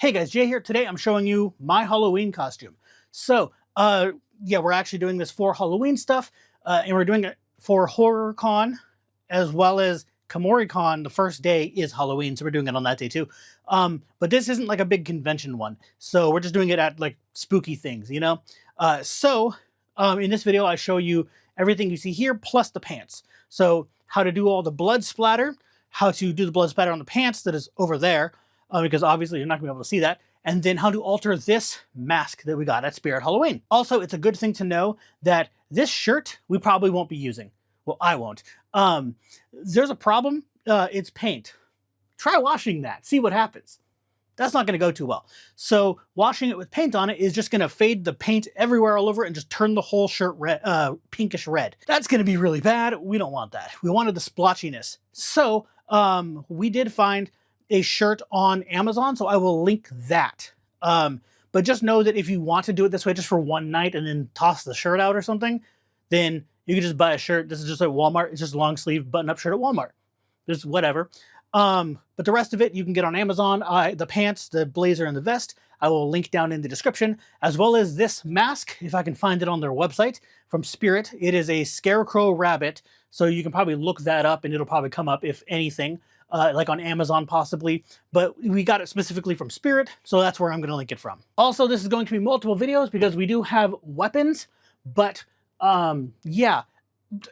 Hey guys, Jay here. Today I'm showing you my Halloween costume. So, yeah, we're actually doing this for Halloween stuff, and we're doing it for HorrorCon as well as KamoriCon. The first day is Halloween, so we're doing it on that day too. But this isn't like a big convention one, so we're just doing it at like spooky things, you know? In this video, I show you everything you see here plus the pants. So, how to do all the blood splatter, how to do the blood splatter on the pants that is over there, because obviously you're not going to be able to see that, and then how to alter this mask that we got at Spirit Halloween. Also, it's a good thing to know that this shirt we probably won't be using. Well, I won't. There's a problem. It's paint. Try washing that. See what happens. That's not going to go too well. So washing it with paint on it is just going to fade the paint everywhere all over it and just turn the whole shirt red, pinkish red. That's going to be really bad. We don't want that. We wanted the splotchiness. So we did find a shirt on Amazon, so I will link that. But just know that if you want to do it this way just for one night and then toss the shirt out or something, then you can just buy a shirt. This is just at Walmart. It's just a long sleeve button up shirt at Walmart. Just whatever. But the rest of it you can get on Amazon. The pants, the blazer, and the vest, I will link down in the description, as well as this mask, if I can find it on their website, from Spirit. It is a scarecrow rabbit, so you can probably look that up and it'll probably come up, if anything. Like on Amazon possibly, but we got it specifically from Spirit, so that's where I'm going to link it from. Also, this is going to be multiple videos because we do have weapons, but yeah,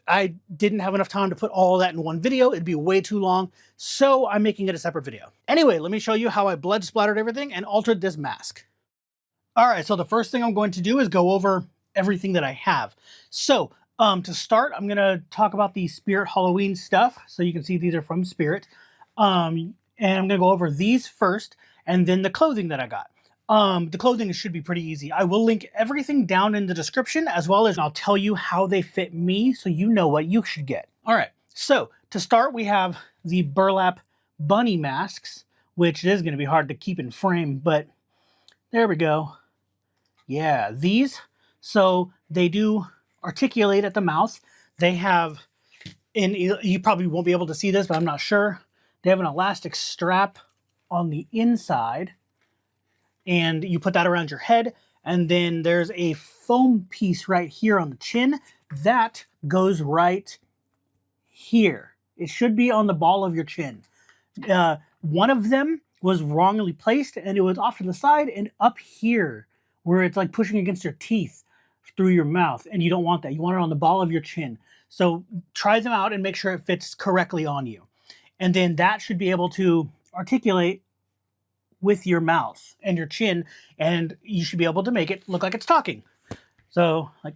I didn't have enough time to put all that in one video. It'd be way too long, so I'm making it a separate video. Anyway, let me show you how I blood splattered everything and altered this mask. All right, so the first thing I'm going to do is go over everything that I have. So, to start, I'm going to talk about the Spirit Halloween stuff. So you can see these are from Spirit. And I'm going to go over these first, and then the clothing that I got. The clothing should be pretty easy. I will link everything down in the description, as well as I'll tell you how they fit me so you know what you should get. All right, so to start, we have the burlap bunny masks, which is going to be hard to keep in frame, but there we go. Yeah, these. So they do articulate at the mouth. They have, and you probably won't be able to see this, but I'm not sure. They have an elastic strap on the inside, and you put that around your head, and then there's a foam piece right here on the chin that goes right here. It should be on the ball of your chin. One of them was wrongly placed, and it was off to the side and up here, where it's like pushing against your teeth through your mouth, and you don't want that. You want it on the ball of your chin. So try them out and make sure it fits correctly on you. And then that should be able to articulate with your mouth and your chin, and you should be able to make it look like it's talking. So, like,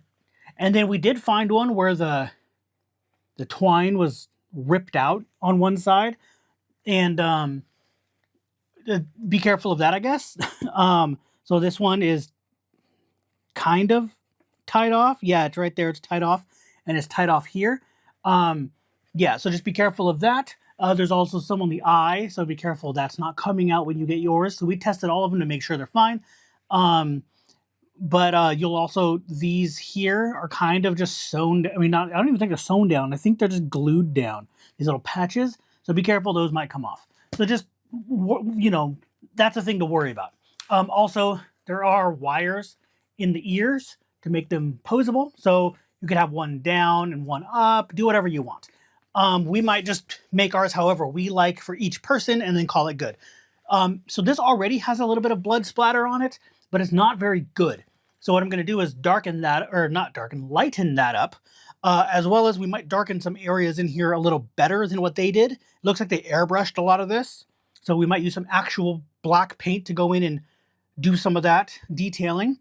and then we did find one where the twine was ripped out on one side, and be careful of that, I guess. So this one is kind of tied off. Yeah, it's right there. It's tied off, and it's tied off here. Yeah, so just be careful of that. There's also some on the eye, so be careful that's not coming out when you get yours. So we tested all of them to make sure they're fine. But you'll also, these here are kind of just sewn. I mean, I don't even think they're sewn down. I think they're just glued down. These little patches. So be careful, those might come off. So just, you know, that's a thing to worry about. Also, there are wires in the ears to make them posable. So you could have one down and one up, do whatever you want. We might just make ours however we like for each person and then call it good. So this already has a little bit of blood splatter on it, but it's not very good. So what I'm going to do is darken that, or not darken, lighten that up, as well as we might darken some areas in here a little better than what they did. It looks like they airbrushed a lot of this. So we might use some actual black paint to go in and do some of that detailing.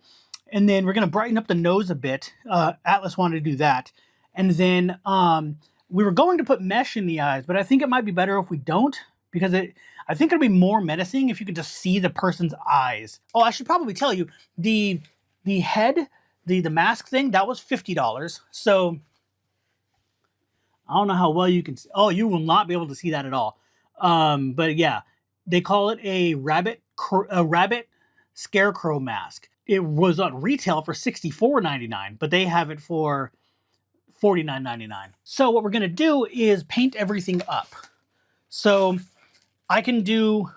And then we're going to brighten up the nose a bit. Atlas wanted to do that. And then we were going to put mesh in the eyes, but I think it might be better if we don't, because I think it'll be more menacing if you can just see the person's eyes. Oh, I should probably tell you, the head, the mask thing, that was $50. So I don't know how well you can see. Oh, you will not be able to see that at all. But yeah, they call it a rabbit scarecrow mask. It was on retail for $64.99, but they have it for $49.99. So what we're going to do is paint everything up. So I can do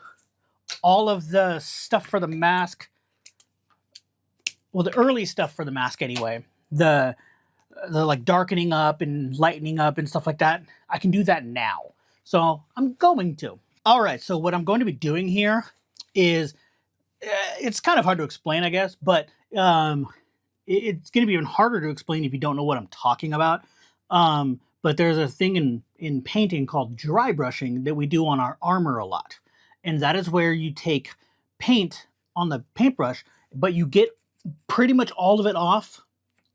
all of the stuff for the mask, well, the early stuff for the mask anyway, the like darkening up and lightening up and stuff like that, I can do that now. So I'm going to. All right, so what I'm going to be doing here is, it's kind of hard to explain, I guess, but it's going to be even harder to explain if you don't know what I'm talking about. But there's a thing in painting called dry brushing that we do on our armor a lot. And that is where you take paint on the paintbrush, but you get pretty much all of it off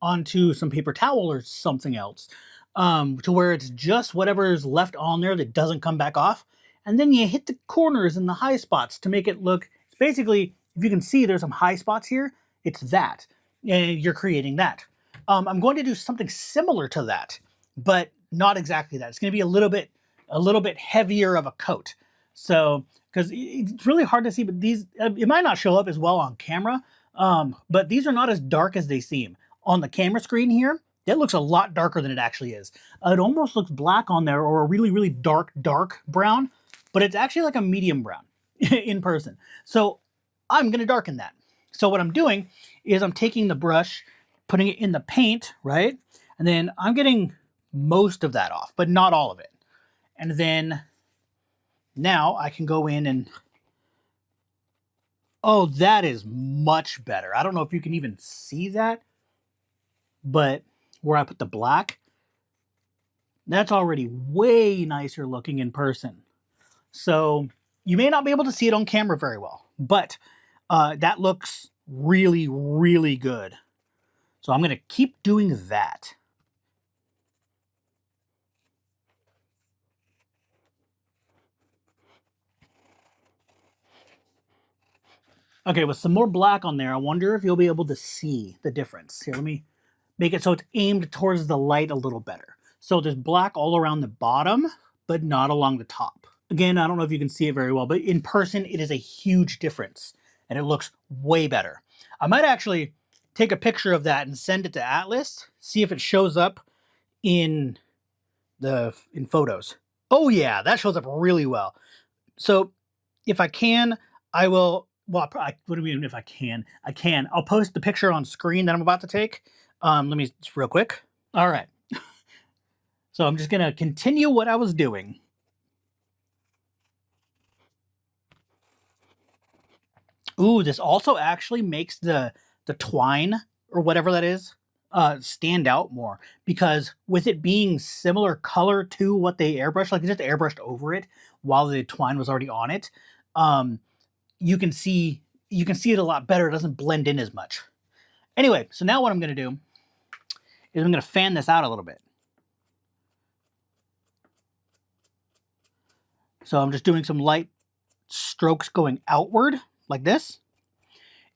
onto some paper towel or something else, to where it's just whatever is left on there that doesn't come back off. And then you hit the corners and the high spots to make it look, it's basically, if you can see there's some high spots here, it's that. And you're creating that. I'm going to do something similar to that, but not exactly that. It's going to be a little bit heavier of a coat. So, because it's really hard to see, but these, it might not show up as well on camera, but these are not as dark as they seem. On the camera screen here, it looks a lot darker than it actually is. It almost looks black on there, or a really, really dark brown, but it's actually like a medium brown in person. So I'm going to darken that. So what I'm doing is I'm taking the brush, putting it in the paint, right? And then I'm getting most of that off, but not all of it. And then now I can go in and, oh, that is much better. I don't know if you can even see that, but where I put the black, that's already way nicer looking in person. So you may not be able to see it on camera very well, but that looks really, really good. So I'm going to keep doing that. Okay, with some more black on there, I wonder if you'll be able to see the difference. Here, let me make it so it's aimed towards the light a little better. So there's black all around the bottom, but not along the top. Again, I don't know if you can see it very well, but in person, it is a huge difference, and it looks way better. I might actually take a picture of that and send it to Atlas, see if it shows up in photos. Oh yeah, that shows up really well. So if I can, I will, well, what do you mean if I can? I can. I'll post the picture on screen that I'm about to take. Let me, just real quick. All right. So I'm just going to continue what I was doing. Ooh, this also actually makes the twine, or whatever that is, stand out more. Because with it being similar color to what they airbrushed, like they just airbrushed over it while the twine was already on it, you can see it a lot better. It doesn't blend in as much. Anyway, so now what I'm going to do is I'm going to fan this out a little bit. So I'm just doing some light strokes going outward like this.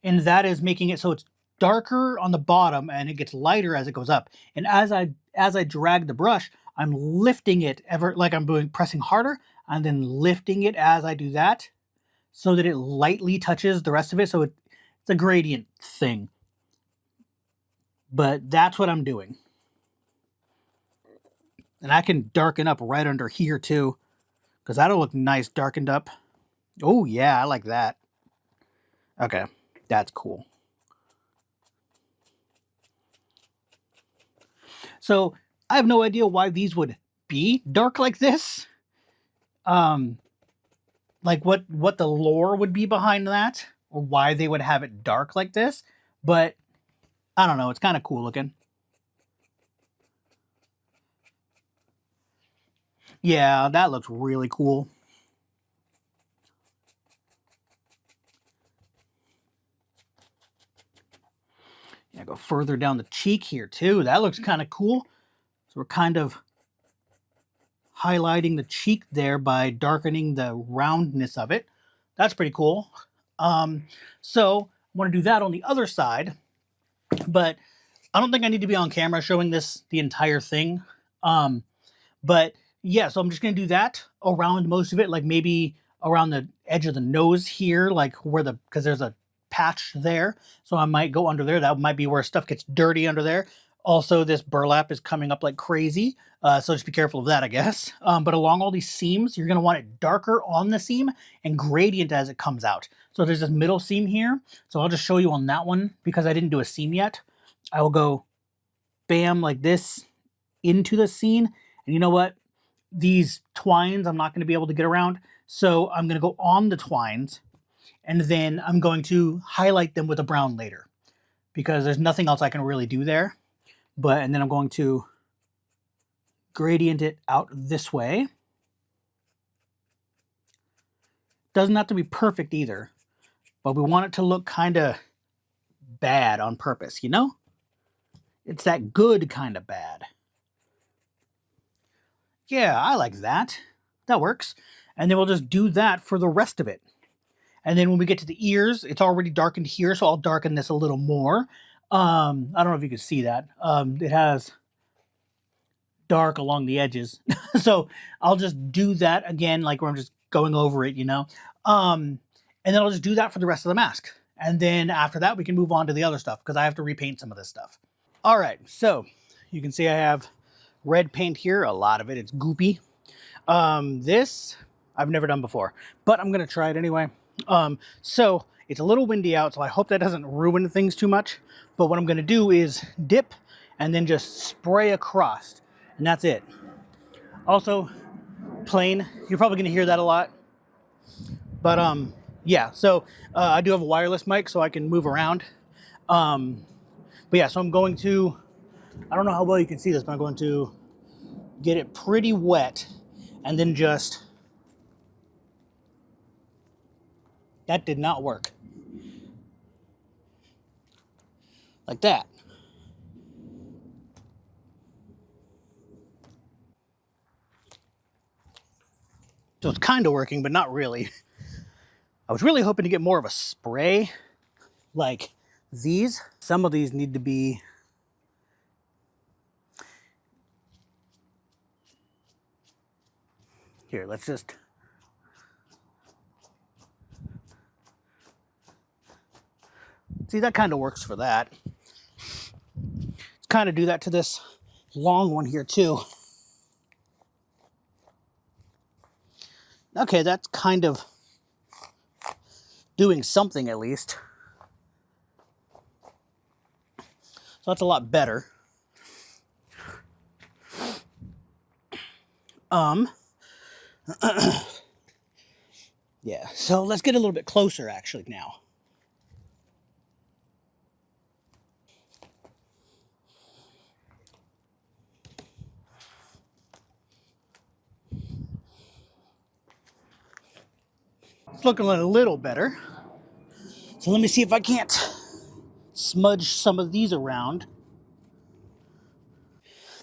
And that is making it so it's darker on the bottom and it gets lighter as it goes up. And as I drag the brush, I'm lifting it like I'm pressing harder, and then lifting it as I do that so that it lightly touches the rest of it. So it's a gradient thing. But that's what I'm doing. And I can darken up right under here too, because that'll look nice darkened up. Oh yeah, I like that. Okay, that's cool. So I have no idea why these would be dark like this. Like what the lore would be behind that, or why they would have it dark like this. But I don't know, it's kind of cool looking. Yeah, that looks really cool. Yeah, go further down the cheek here too. That looks kind of cool. So we're kind of highlighting the cheek there by darkening the roundness of it. That's pretty cool. So I want to do that on the other side, but I don't think I need to be on camera showing this the entire thing. But yeah, so I'm just going to do that around most of it, like maybe around the edge of the nose here, like where because there's a patch there. So I might go under there. That might be where stuff gets dirty under there. Also, this burlap is coming up like crazy, so just be careful of that, I guess. But along all these seams, you're going to want it darker on the seam and gradient as it comes out. So there's this middle seam here, so I'll just show you on that one because I didn't do a seam yet. I will go bam like this into the seam, and you know what? These twines I'm not going to be able to get around, so I'm going to go on the twines, and then I'm going to highlight them with a brown later because there's nothing else I can really do there. And then I'm going to gradient it out this way. Doesn't have to be perfect either, but we want it to look kind of bad on purpose, you know? It's that good kind of bad. Yeah, I like that. That works. And then we'll just do that for the rest of it. And then when we get to the ears, it's already darkened here, so I'll darken this a little more. I don't know if you can see that. It has dark along the edges. So I'll just do that again, like where I'm just going over it, you know? And then I'll just do that for the rest of the mask. And then after that, we can move on to the other stuff because I have to repaint some of this stuff. All right, so you can see I have red paint here. A lot of it, it's goopy. This I've never done before, but I'm gonna try it anyway. So it's a little windy out, so I hope that doesn't ruin things too much. But what I'm gonna do is dip and then just spray across, and that's it. Also, plain, you're probably gonna hear that a lot. But yeah, so I do have a wireless mic so I can move around. But yeah, so I'm going to, I don't know how well you can see this, but I'm going to get it pretty wet and then just, that did not work. Like that. So it's kind of working, but not really. I was really hoping to get more of a spray like these. Some of these need to be here. Let's just see, that kind of works for that. Let's kind of do that to this long one here too. Okay, that's kind of doing something at least. So that's a lot better. Yeah, so let's get a little bit closer actually now. It's looking a little better. So let me see if I can't smudge some of these around.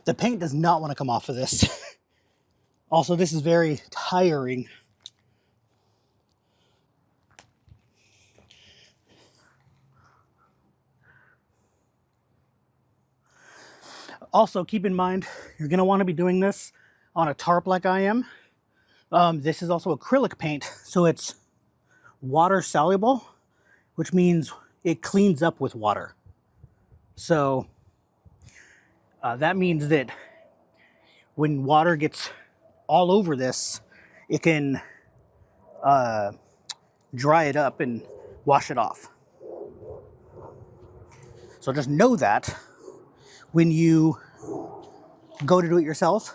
The paint does not want to come off of this. Also, this is very tiring. Also, keep in mind, you're going to want to be doing this on a tarp like I am. This is also acrylic paint, so it's water soluble, which means it cleans up with water. So that means that when water gets all over this, it can dry it up and wash it off. So just know that when you go to do it yourself.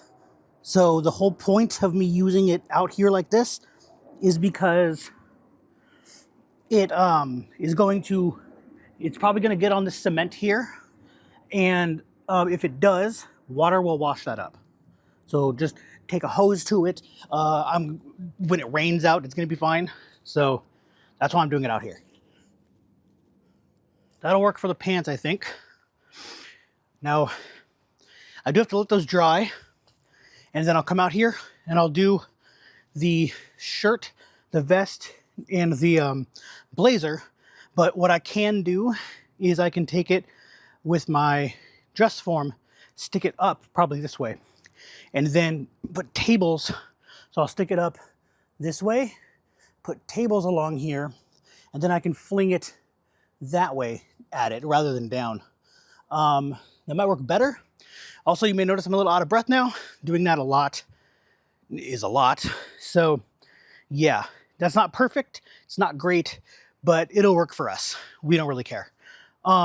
So the whole point of me using it out here like this is because it is going to, it's probably going to get on the cement here, and if it does, water will wash that up. So just take a hose to it. When it rains out, it's going to be fine. So that's why I'm doing it out here. That'll work for the pants, I think. Now, I do have to let those dry, and then I'll come out here and I'll do the shirt, the vest, and the blazer. But what I can do is I can take it with my dress form, stick it up probably this way, and then put tables. So I'll stick it up this way, put tables along here, and then I can fling it that way at it rather than down. That might work better. Also, you may notice I'm a little out of breath now. Doing that a lot is a lot. So yeah, that's not perfect. It's not great, but it'll work for us. We don't really care.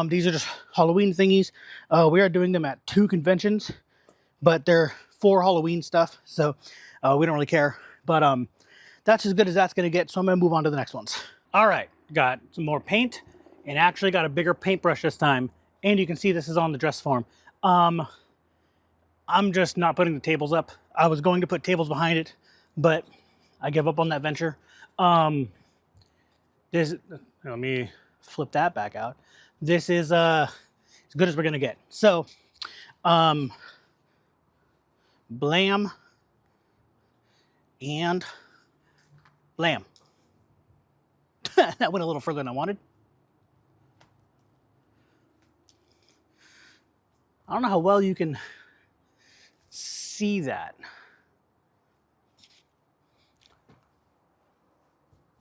These are just Halloween thingies. We are doing them at 2 conventions, but they're for Halloween stuff. So we don't really care. But that's as good as that's gonna get. So I'm gonna move on to the next ones. All right, got some more paint and actually got a bigger paintbrush this time. And you can see this is on the dress form. I'm just not putting the tables up. I was going to put tables behind it, but I gave up on that venture. Let me flip that back out. This is as good as we're gonna get. So, blam and blam. That went a little further than I wanted. I don't know how well you can see that.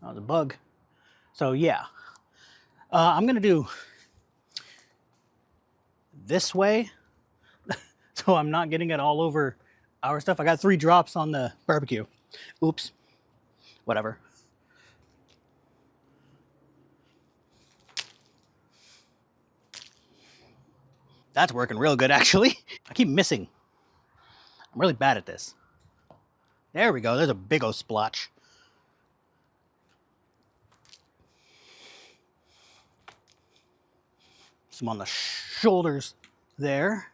That was a bug. So yeah, I'm gonna do this way so I'm not getting it all over our stuff. I got 3 drops on the barbecue. Oops, whatever. That's working real good, actually. I keep missing. I'm really bad at this. There we go, there's a big old splotch. Some on the shoulders there.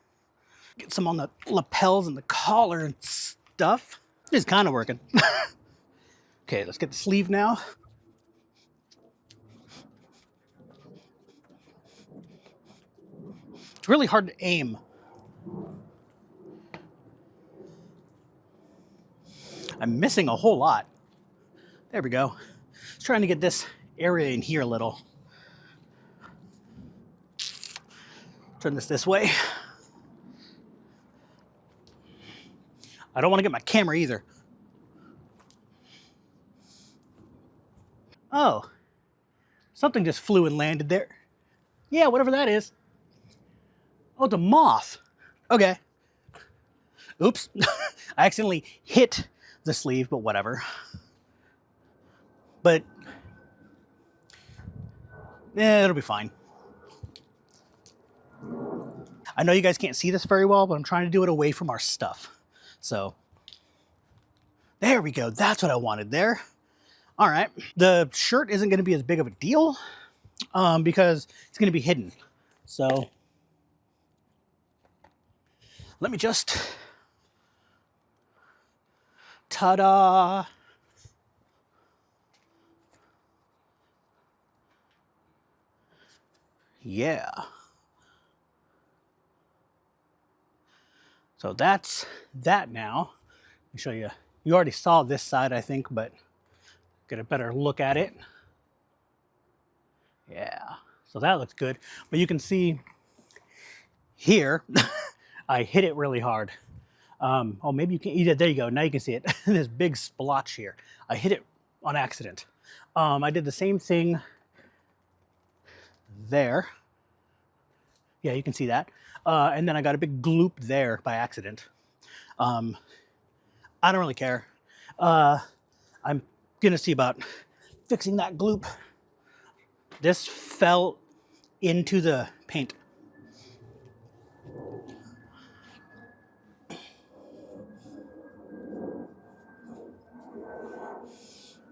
Get some on the lapels and the collar and stuff. It's kind of working. Okay, let's get the sleeve now. It's really hard to aim. I'm missing a whole lot. There we go. Just trying to get this area in here a little. Turn this way. I don't want to get my camera either. Oh, something just flew and landed there. Yeah, whatever that is. Oh, it's a moth. Okay. Oops. I accidentally hit the sleeve, but whatever. But it'll be fine. I know you guys can't see this very well, but I'm trying to do it away from our stuff. So there we go. That's what I wanted there. All right. The shirt isn't going to be as big of a deal because it's going to be hidden. So let me just, ta-da. Yeah. So that's that now. Let me show you. You already saw this side, I think, but get a better look at it. Yeah, so that looks good. But you can see here, I hit it really hard. Oh, maybe you can, yeah, there you go. Now you can see it. This big splotch here. I hit it on accident. I did the same thing there. Yeah, you can see that. And then I got a big gloop there by accident. I don't really care. I'm gonna see about fixing that gloop. This fell into the paint.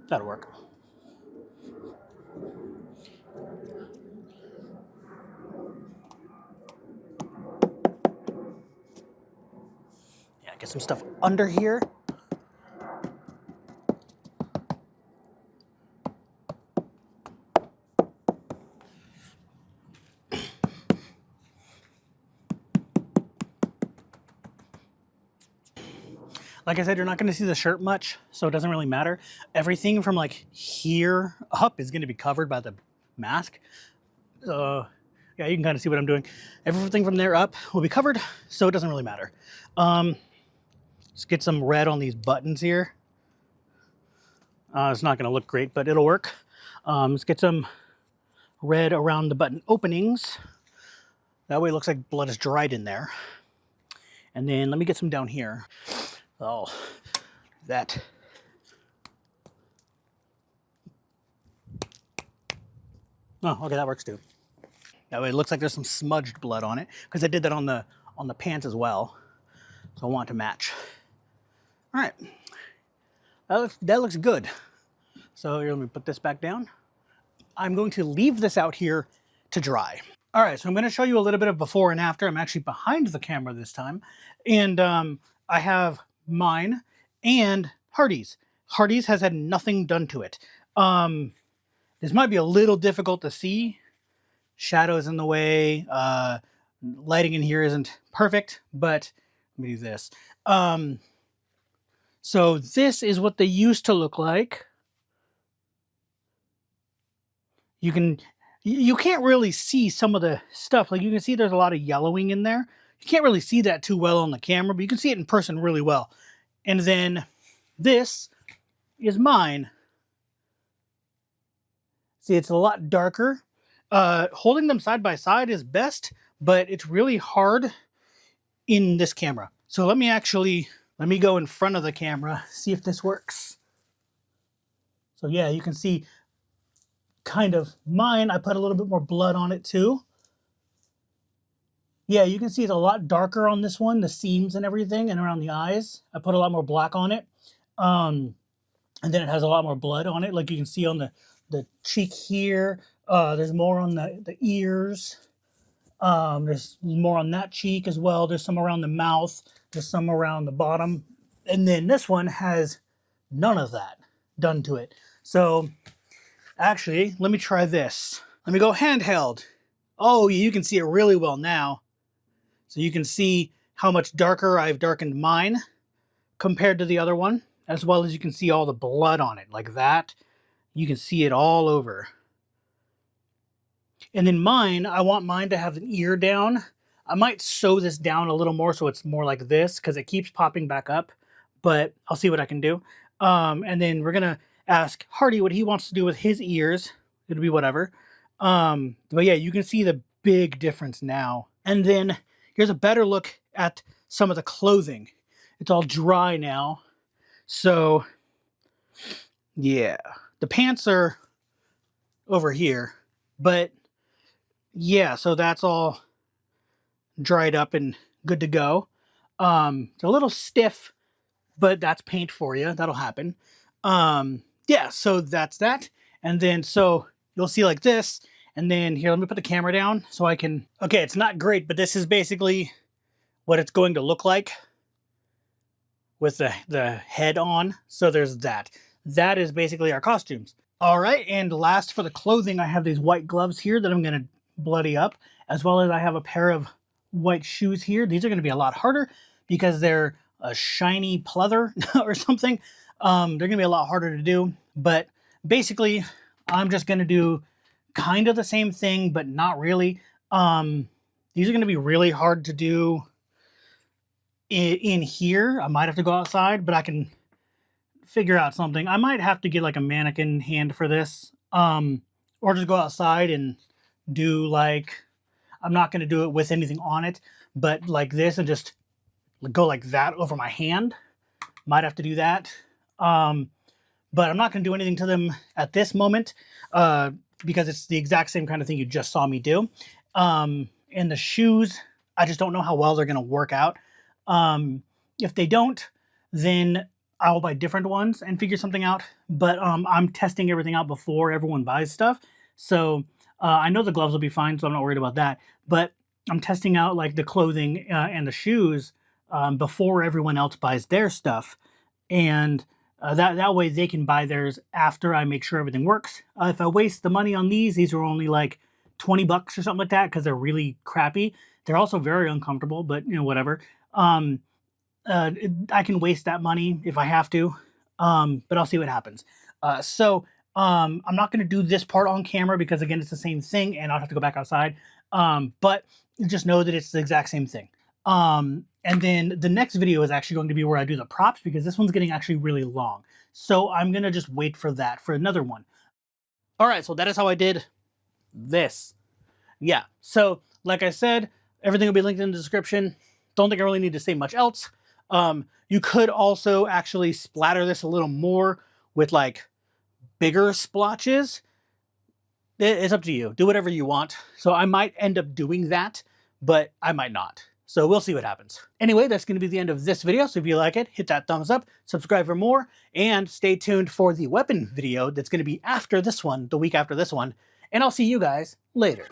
That'll work. Yeah, get some stuff under here. Like I said, you're not going to see the shirt much, so it doesn't really matter. Everything from like here up is going to be covered by the mask. Yeah, you can kind of see what I'm doing. Everything from there up will be covered, so it doesn't really matter. Let's get some red on these buttons here. It's not going to look great, but it'll work. Let's get some red around the button openings. That way it looks like blood is dried in there. And then let me get some down here. Oh, that. Oh, okay, that works too. That way it looks like there's some smudged blood on it, because I did that on the pants as well. So I want it to match. All right, that looks good. So here, let me put this back down. I'm going to leave this out here to dry. All right, so I'm going to show you a little bit of before and after. I'm actually behind the camera this time. And I have mine and Hardy's. Hardy's has had nothing done to it. This might be a little difficult to see. Shadows in the way. Lighting in here isn't perfect, but let me do this. So this is what they used to look like. You can't really see some of the stuff. Like you can see there's a lot of yellowing in there. You can't really see that too well on the camera, but you can see it in person really well. And then this is mine. See, it's a lot darker. Holding them side by side is best, but it's really hard in this camera. So let me go in front of the camera, see if this works. So yeah, you can see kind of mine. I put a little bit more blood on it too. Yeah, you can see it's a lot darker on this one, the seams and everything, and around the eyes. I put a lot more black on it. And then it has a lot more blood on it, like you can see on the cheek here. There's more on the ears. There's more on that cheek as well. There's some around the mouth. There's some around the bottom. And then this one has none of that done to it. So actually, let me try this. Let me go handheld. Oh, you can see it really well now. So you can see how much darker I've darkened mine compared to the other one, as well as you can see all the blood on it, like that. You can see it all over. And then mine, I want mine to have an ear down. I might sew this down a little more so it's more like this, because it keeps popping back up, but I'll see what I can do. And then we're gonna ask Hardy what he wants to do with his ears. It'll be whatever. But yeah, you can see the big difference now. And then here's a better look at some of the clothing. It's all dry now. So yeah, the pants are over here, but yeah, so that's all dried up and good to go. It's a little stiff, but that's paint for you. That'll happen. Yeah, so that's that. And then, so you'll see like this. And then here, let me put the camera down so I can, okay, it's not great, but this is basically what it's going to look like with the head on. So there's that. That is basically our costumes. All right, and last for the clothing, I have these white gloves here that I'm gonna bloody up, as well as I have a pair of white shoes here. These are gonna be a lot harder because they're a shiny pleather or something. They're gonna be a lot harder to do, but basically I'm just gonna do kind of the same thing, but not really. These are gonna be really hard to do in here. I might have to go outside, but I can figure out something. I might have to get like a mannequin hand for this, or just go outside and do like, I'm not going to do it with anything on it, but like this and just go like that over my hand. Might have to do that. But I'm not going to do anything to them at this moment, because it's the exact same kind of thing you just saw me do. And the shoes, I just don't know how well they're going to work out. If they don't, then I'll buy different ones and figure something out. But I'm testing everything out before everyone buys stuff. So I know the gloves will be fine, so I'm not worried about that. But I'm testing out like the clothing and the shoes before everyone else buys their stuff. And that way they can buy theirs after I make sure everything works. If I waste the money on these are only like 20 bucks or something like that because they're really crappy. They're also very uncomfortable, but you know, whatever. I can waste that money if I have to, but I'll see what happens. I'm not going to do this part on camera because, again, it's the same thing, and I'll have to go back outside. But just know that it's the exact same thing. And then the next video is actually going to be where I do the props because this one's getting actually really long. So I'm going to just wait for that for another one. All right, so that is how I did this. Yeah, so like I said, Everything will be linked in the description. Don't think I really need to say much else. You could also actually splatter this a little more with like bigger splotches. It's up to you. Do whatever you want. So I might end up doing that, but I might not. So we'll see what happens. Anyway, that's going to be the end of this video. So if you like it, hit that thumbs up, subscribe for more, and stay tuned for the weapon video that's going to be after this one, the week after this one. And I'll see you guys later.